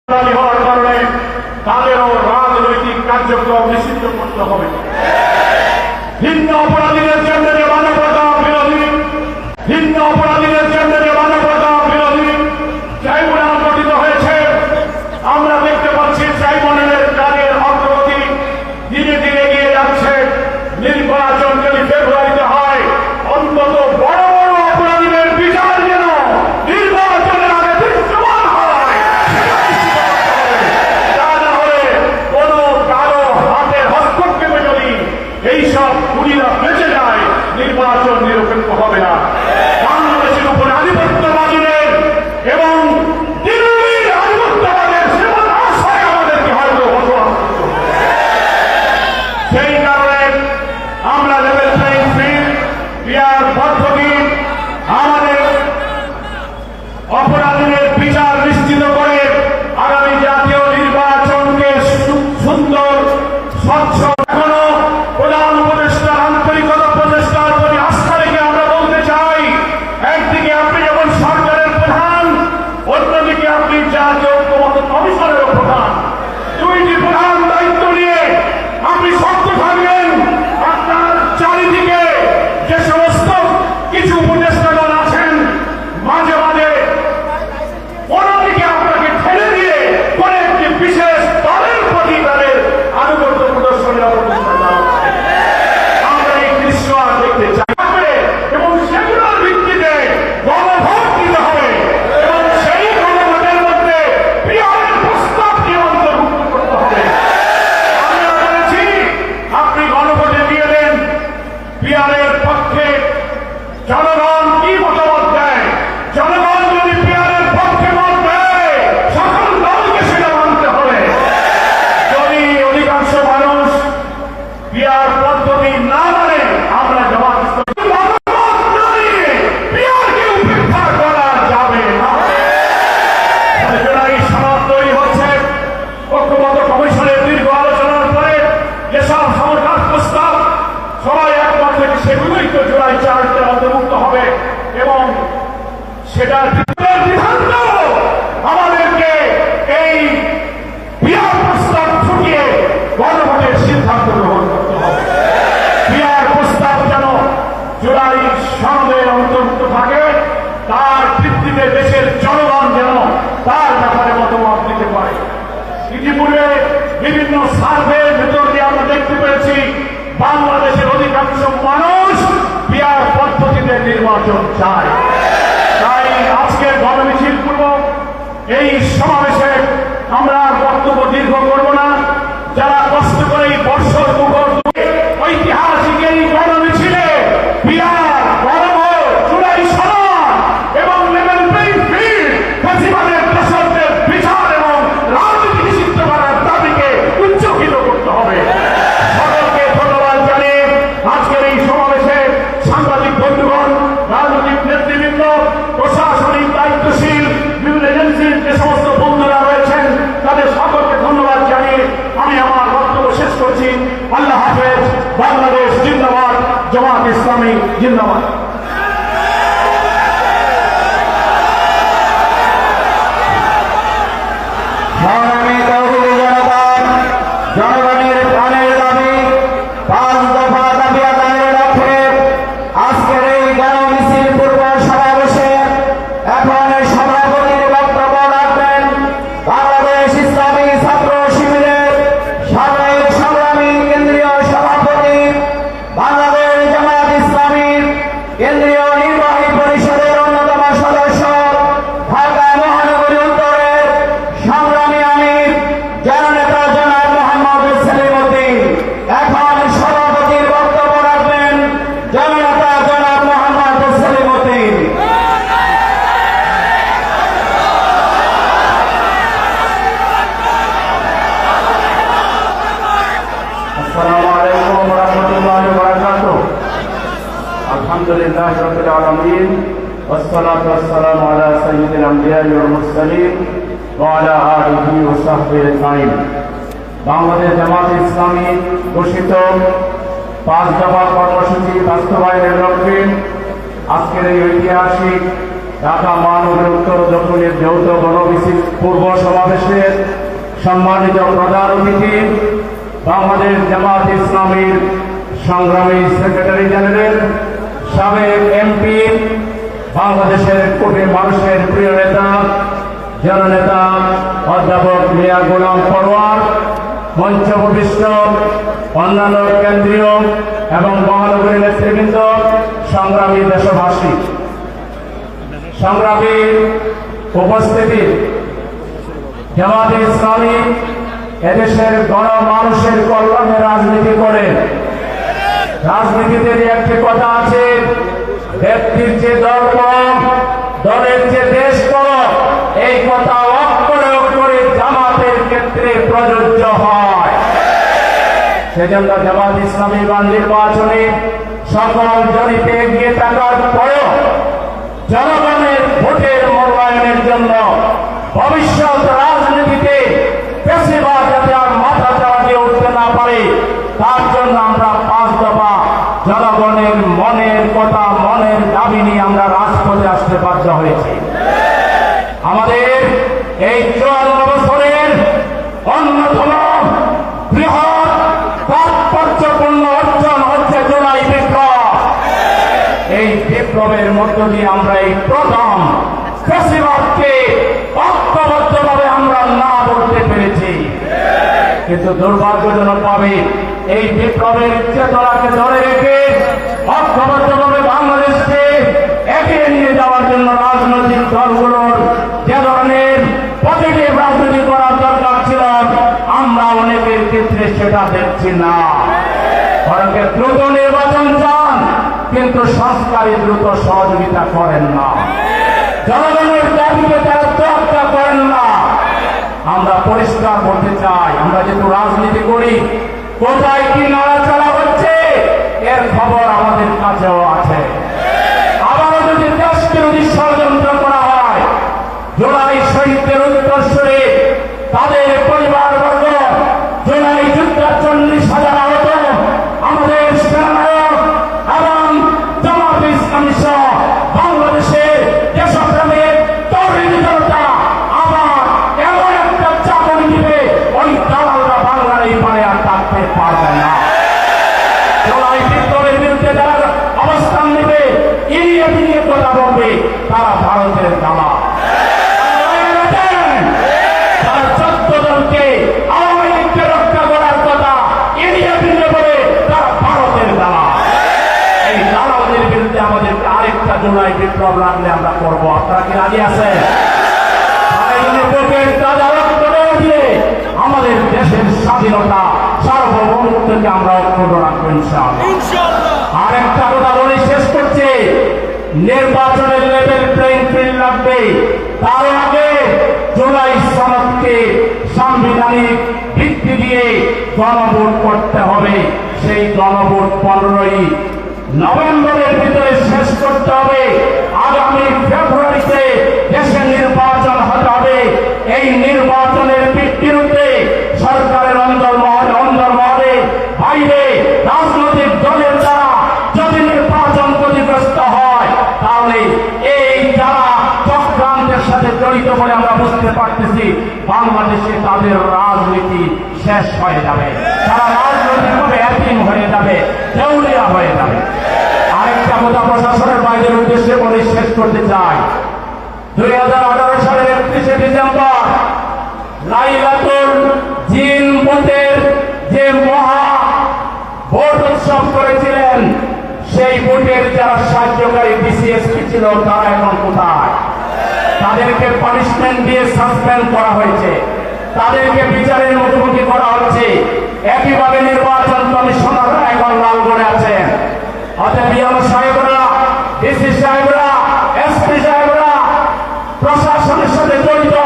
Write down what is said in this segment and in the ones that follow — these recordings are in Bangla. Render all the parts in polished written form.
হওয়ার কারণে তাদেরও রাজনৈতিক কার্যক্রম নিষিদ্ধ করতে হবে। ভিন্ন অপরাধীদের জন্য যে মানবতা বিরোধী, ভিন্ন অপরাধীদের জন্য যে মানবতা বিরোধী ট্রাইব্যুনাল গঠিত হয়েছে, আমরা দেখতে পাচ্ছি ট্রাইব্যুনালের কাজের অগ্রগতি ধীরে ধীরে এগিয়ে যাচ্ছে। নির্বাচন যদি ফেব্রুয়ারিতে হয়, অন্তত বড় বড় অপরাধীদের বিচার যেন নির্বাচনের আগে দৃশ্যমান হয়। তা না হলে কোন কারো হাতের হস্তক্ষেপে যদি এইসব খুনিরা বেঁচে যায়, নির্বাচন নিরপেক্ষ হবে না। বাংলাদেশের উপরে আধিপত্যবাদীদের এবং দিল্লির আধিপত্যবাদের সেবন আশায় আমাদেরকে হয়তো বসবাস করতে হবে। সেই কারণে আমরা লেভেল প্লেইং ফিল্ড পিয়ার পদ্ধতি আমাদের অপরাধীদের বিচার নিশ্চিত করে আগামী জাতীয় নির্বাচনকে সুন্দর স্বচ্ছ, এখনো প্রধান উপদেষ্টার আন্তরিকতা প্রচেষ্টার প্রতি আস্থা রেখে আমরা বলতে চাই, একদিকে আপনি যখন সরকারের প্রধান, অন্যদিকে আপনি জাতীয় ঐক্যমত্য কমিশনের প্রধান। দুইটি প্রধান দায়িত্ব নিয়ে আপনি শক্ত থাকবেন। আপনার চারিদিকে যে সমস্ত কিছু উপদেষ্টাগণ আছেন, মাঝে মাঝে অন্যদিকে আপনাকে ঠেলে দিয়ে কোন একটি বিশেষ দলের প্রতি তাদের আনুগত্য প্রদর্শনের অপচেষ্টা করা হচ্ছে। আমরা এই দৃশ্য আর দেখতে চাই এবং সেগুলোর ভিত্তিতে গণভোট দিতে হবে এবং সেই গণভোটের মধ্যে পিয়ারের প্রস্তাবকে অন্তর্ভুক্ত করতে হবে। আমরা বলেছি আপনি গণভোটে দিয়ে দেন পিয়ারের পক্ষে। জনগণ কি মতামত দেয়? জনগণ যদি পিয়ারের পক্ষে মত দেয়, সকল দলকে সেটা মানতে হবে। যদি অধিকাংশ মানুষ পিয়ার পদ্ধতি না মানে, আমরা জবাব পিয়ারকে উপেক্ষা করা যাবে না। জুলাই সনদ তৈরি হচ্ছে। ঐক্যমত্য কমিশনের দীর্ঘ আলোচনার পরে যেসব সরকার প্রস্তাব সবাই একমত থেকে সেগুলোই তো জুলাই 4 অন্তর্ভুক্ত হবে এবং সেটার সিদ্ধান্ত আমাদেরকে এই পিয়ার প্রস্তাব ছুটিয়ে গণভোটের সিদ্ধান্ত গ্রহণ করতে হবে। পিয়ার প্রস্তাব যেন জুলাই সনদের অন্তর্ভুক্ত থাকে, তার ভিত্তিতে দেশের জনগণ যেন তার ব্যাপারে মতামত দিতে পারে। ইতিপূর্বে বিভিন্ন সার্ভের ভেতর দিয়ে আমরা দেখতে পেরেছি বাংলাদেশের অধিকাংশ মানুষ পিয়ার পদ্ধতিতে নির্বাচন চায়। তাই আজকের গণমিছিল পূর্বক এই সমাবেশে আমরা বক্তব্য দীর্ঘ করব না। যারা কষ্ট করে এই বর্ষর মুখর ঐতিহাসিক এই গণমিছিলে পিয়ার, গণভোট, জুলাই সনদ এবং লেভেল প্লেইং ফিল্ড, ফ্যাসিবাদের দোষরদের বিচার এবং রাজনীতি নিষিদ্ধ করার দাবিকে উচ্চকিত করতে হবে। সকলকে ধন্যবাদ জানিয়ে আজকের এই সমাবেশে সাংবাদিক বন্ধুগণ, রাজনৈতিক নেতৃবৃন্দ, প্রশাসনিক দায়িত্বশীল বিভিন্ন এজেন্সির যে সমস্ত বন্ধুরা রয়েছেন, তাদের সকলকে ধন্যবাদ জানিয়ে আমি আমার বক্তব্য শেষ করছি। আল্লাহ হাফেজ। বাংলাদেশ জিন্দাবাদ। জামাত ইসলামী জিন্দাবাদ। জনগণের প্রাণের দাবি 5 দফা দাবি আদায়ের লক্ষ্যে আজকের এই গণমিছিল পূর্ব সমাবেশে এখন সভাপতির বক্তব্য রাখবেন বাংলাদেশ ইসলামী ছাত্র শিবিরের সাবেক সংগ্রামী কেন্দ্রীয় সভাপতি, বাংলাদেশ জামাত ইসলামীর কেন্দ্রীয় নির্বাহী পরিষদের অন্যতম সদস্য, ঢাকা মহানগরী উত্তরের সংগ্রামী আমির জননেতা জনাব মোহাম্মদ সেলিম উদ্দিন। এখন সভাপতির বক্তব্য রাখবেন জননেতা জনাব মোহাম্মদ সেলিম উদ্দিন। আসসালামু আলাইকুম ওয়া রাহমাতুল্লাহি ওয়া বারাকাতুহু। আলহামদুলিল্লাহি রাব্বিল আলামিন ওয়াসসালাতু ওয়াসসালামু আলা সাইয়্যিদিল আমবিয়া ওয়াল মুরসালিন ওয়া আলা আলিহি ওয়া সাহবিহি আজমাইন। বাংলাদেশ জামাত ইসলামী ঘোষিত 5 দফা কর্মসূচি বাস্তবায়নের লক্ষ্যে আজকের এই ঐতিহাসিক ঢাকা মহানগর উত্তর দক্ষিণের যৌথ গণমিছিল পূর্ব সমাবেশের সম্মানিত প্রধান অতিথি, বাংলাদেশ জামাত ইসলামীর সংগ্রামী সেক্রেটারি জেনারেল, সাবেক এমপি, বাংলাদেশের কোটি মানুষের প্রিয় নেতা, জননেতা অধ্যাপক মিয়া গোলাম পরোয়ার, মঞ্চ উপবিষ্ট অন্যান্য কেন্দ্রীয় এবং মহানগরী নেতৃবৃন্দ, সংগ্রামী দেশবাসী, সংগ্রামী উপস্থিতি, জামাতে ইসলামী এদেশের গণমানুষের কল্যাণে রাজনীতি করে। রাজনীতিতে একটি কথা আছে, ব্যক্তির যে দল কম, দলের যে দেশ বড়, এই কথা অক্ষরে অক্ষরে জামাতের ক্ষেত্রে প্রযোজ্য হয়। সেজন্য জামাত ইসলামী বা নির্বাচনে সকল জড়িতে এগিয়ে থাকার পরেও জনগণের ভোটের মূল্যায়নের জন্য ভবিষ্যৎ রাজনীতিতে পেশিবাদ যাতে আর মাথা চাড়িয়ে উঠতে না পারে, তার জন্য আমরা 5 দফা জনগণের মনের কথা, মনের দাবি নিয়ে আমরা রাজপথে আসতে বাধ্য হয়েছি। আমাদের এই 54 বছরের অন্যতম বৃহৎ তাৎপর্যপূর্ণ অর্জন হচ্ছে জুলাই বিপ্লব। এই বিপ্লবের মধ্য দিয়ে আমরা এই প্রথম ফ্যাসিবাদকে ঐক্যবদ্ধভাবে আমরা না বলতে পেরেছি। কিন্তু দুর্ভাগ্যজনকভাবে এই বিপ্লবের চেতনাকে ধরে রেখে ঐক্যবদ্ধভাবে বাংলাদেশকে এগিয়ে নিয়ে যাওয়ার জন্য রাজনৈতিক দলগুলোর যে ধরনের পজিটিভ রাজনীতি করার দরকার ছিল, আমরা অনেকের ক্ষেত্রে সেটা দেখছি না। অনেকে দ্রুত নির্বাচন চান, কিন্তু সংস্কারে দ্রুত সহযোগিতা করেন না, জনগণের দাবিকে তারা তোয়াক্কা করেন না। আমরা পরিষ্কার বলতে চাই, আমরা যেহেতু রাজনীতি করি, কোথায় কি নাড়াচাড়া হচ্ছে এর খবর আমাদের কাছেও আছে। আবারও যদি দেশকে যদি ষড়যন্ত্র করা হয়, জুলাই শহীদদের উত্তরসূরি তাদের পরিবারবর্গ, জুলাই যুদ্ধে 40,000 আহত আমাদের সেনানায়ক এবং জামাত ইসলামী সহ বাংলাদেশের দেশপ্রেমের তরুণ জনতা আবার এমন একটা চাকরি দিবে, ওই দালালরা বাংলার এই পারে আর থাকতে পারবে না। জুলাই বিপ্লবের বিরুদ্ধে যারা অবস্থান নেবে, এড়িয়ে ফিরিয়ে কথা বলবে, তারা ভারতের দালাল। তারা 14 দলকে আওয়ামী লীগকে রক্ষা করার কথা এড়িয়ে ফিরিয়ে বলে, তারা ভারতের দালাল। এই দালালদের বিরুদ্ধে আমাদের আরেকটা জুলাই বিপ্লব লাগলে আমরা করবো। আপনারা কি রাজি আছেন? আমাদের দেশের স্বাধীনতা, সার্বভৌমত্বকে আমরা অক্ষুণ্ণ রাখবো ইনশাআল্লাহ। আরেকটা কথা বলে শেষ করছে, নির্বাচনের লেভেল প্লেইং ফিল্ড লাগবে। তার আগে জুলাই সনদকে সাংবিধানিক ভিত্তি দিয়ে গণভোট করতে হবে। সেই গণভোট 15ই নভেম্বরের ভিতরে শেষ করতে হবে। আগামী ফেব্রুয়ারিতে দেশে নির্বাচন হতে হবে। এই নির্বাচনের বিরুদ্ধে সরকারের অন্তর্মহলে বাইরে রাজনৈতিক দলের দ্বারা যদি নির্বাচন ক্ষতিগ্রস্ত হয়, তাহলে এই যারা চক্রান্তের সাথে জড়িত বলে আমরা বুঝতে পারতেছি, বাংলাদেশে তাদের রাজনীতি শেষ হয়ে যাবে। তারা রাজনৈতিকভাবে এতিম হয়ে যাবে, দেউলিয়া হয়ে যাবে। আরেকটা কথা প্রশাসনের বাইরের উদ্দেশ্যে বলে শেষ করতে চাই। 2018 সালের 31শে ডিসেম্বর লাইলাতুল জিন ভোটের যে মহা ভোট উৎসব করেছিলেন, সেই ভোটের যারা সাহায্যকারী বিসিএসপি ছিল, তারা এখন কোথায়? তাদেরকে পানিশমেন্ট দিয়ে সাসপেন্ড করা হয়েছে, তাদেরকে বিচারের মুখোমুখি করা হচ্ছে। একইভাবে নির্বাচন কমিশনাররা এখন লালগড়ে আছেন। অতএব বিএলও সাহেবরা, ডিসি সাহেবরা, এসপি সাহেবরা প্রশাসনের সাথে জড়িত,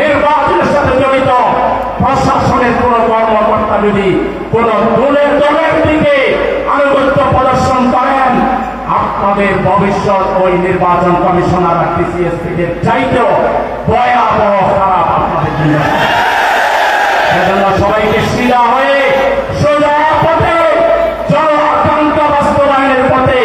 নির্বাচনের সাথে জড়িত, প্রশাসনের কোন কর্মকর্তা যদি কোন দলের দিকে আনুগত্য প্রদর্শন করেন, আপনাদের ভবিষ্যৎ ওই নির্বাচন কমিশনার ডিসিএসপিদের চাইতেও ভয়াবহ খারাপ আপনাদের জন্য। সেজন্য সবাইকে সিধা হয়ে সোজা পথে, জন আকাঙ্ক্ষা বাস্তবায়নের পথে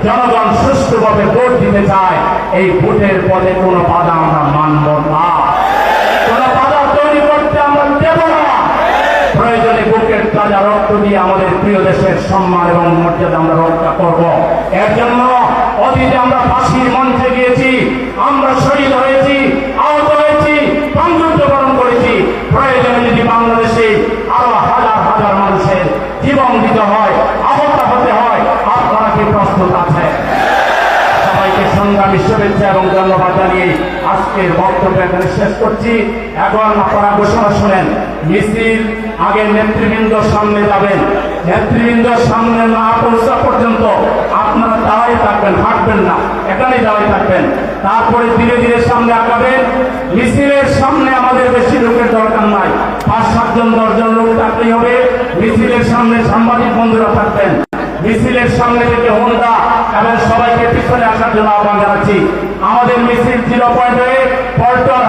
জনগণ সুষ্ঠুভাবে ভোট দিতে চায়। এই ভোটের পদে কোনো বাধা আমরা মানব না, কোনো বাধা তৈরি করতে আমরা দেব না। প্রয়োজনে বুকের তাজা রক্ত দিয়ে আমাদের প্রিয় দেশের সম্মান এবং মর্যাদা আমরা রক্ষা করব। এর জন্য অতীতে আমরা ফাঁসির মঞ্চে গিয়েছি, আমরা শহীদ হয়েছি, আহত হয়েছি, সংযুক্ত বরণ করেছি। প্রয়োজনে যদি বাংলাদেশে আরো হাজার হাজার মানুষের জীবন দিতে হয়, আহত হতে হয়, আপনারা কি প্রস্তুত আছেন? সবাইকে সংগ্রামী শুভেচ্ছা এবং ধন্যবাদ জানিয়ে আজকের বক্তব্য এখানে শেষ করছি। এখন আপনারা ঘোষণা শুনেন। মিছিল আগে নেতৃবৃন্দর সামনে যাবেন, নেতৃবৃন্দর সামনে না পৌঁছা পর্যন্ত আপনারা দাঁড়িয়ে থাকবেন, হাঁটবেন না, এখানেই দাঁড়িয়ে থাকবেন। তারপরে ধীরে ধীরে সামনে আগাবেন। মিছিলের সামনে আমাদের বেশি লোকের দরকার নাই, 5-7 জন 10 জন লোক থাকলেই হবে। মিছিলের সামনে সাংবাদিক বন্ধুরা থাকবেন। মিছিলের সামনে থেকে হোন্ডা এবং সবাইকে পিছনে আসার জন্য আহ্বান জানাচ্ছি। আমাদের মিছিল 0 পয়েন্ট হয়ে পল্টন